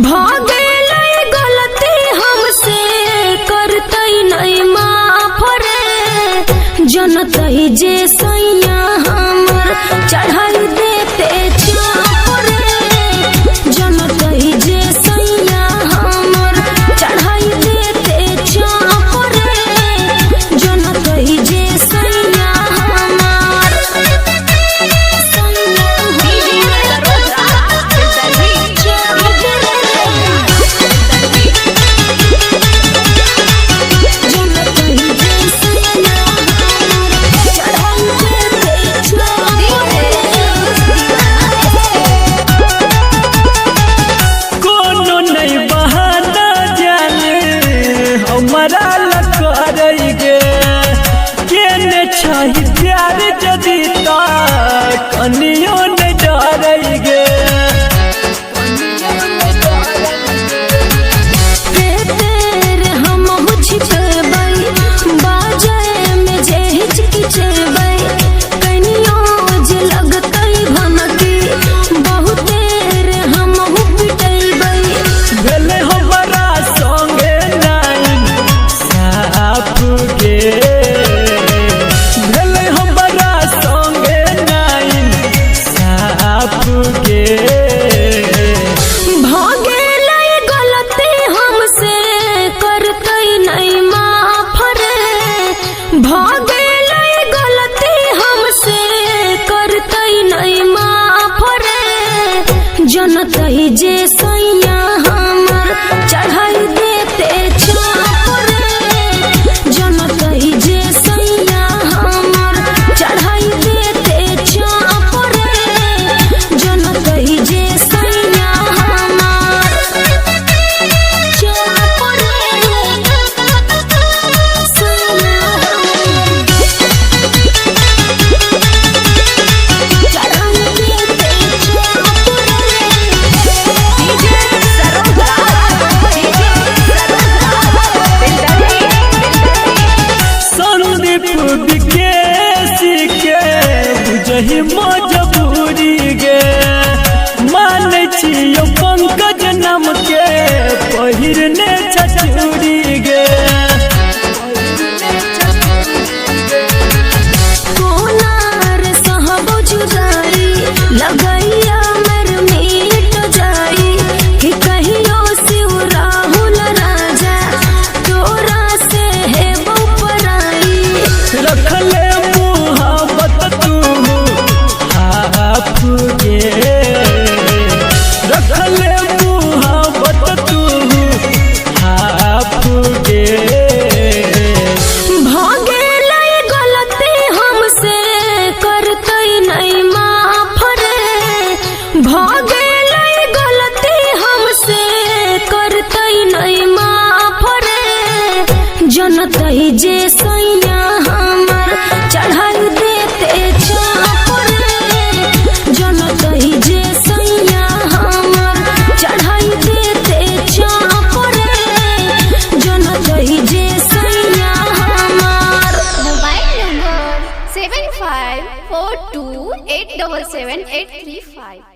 भागेले गलती हमसे करतई नहीं माफ रे जनतई जे सैया हमर चढ़ाई देते चाप रे जनतई जे सैया हमर चढ़ाई देते चाप रे जनतई जे सैया हमर प्यार जदी कनियो न डरई गे तेरे हम छिपबई बाजे में जे हिचकिचबई कनियो जे लगतई भनकी बहुते रे हम पिटबई भेले हमरा संगे नाइन साफ गे भागेले गलती हमसे करतई नहीं माफ रे जनतई जे सैया हमर चढ़ाई देते चाप रे जनतई जे सैया हमर चढ़ाई देते चाप रे जनतई जे सैया हमर चाप बुझही मजबूरी गे माने छियो पंकज नाम के पहिरने छछूरी गे कोनार सहबो जुदाई लगैया मेर मीट जाई कि कहियो शिव राहुल राजा तोरा से है पराई रखले रखले मुहब्बत तू हाफ गे भागेले गलती हमसे करतई नहीं माफ रे भागेले गलती हमसे करतई नहीं माफ रे जनतई जे सैया हमर चढ़ाई देते चाप रे जनतई जे सैया हमर चढ़ाई देते चाप रे जनतई जे सैया हमर। Mobile number 7542877835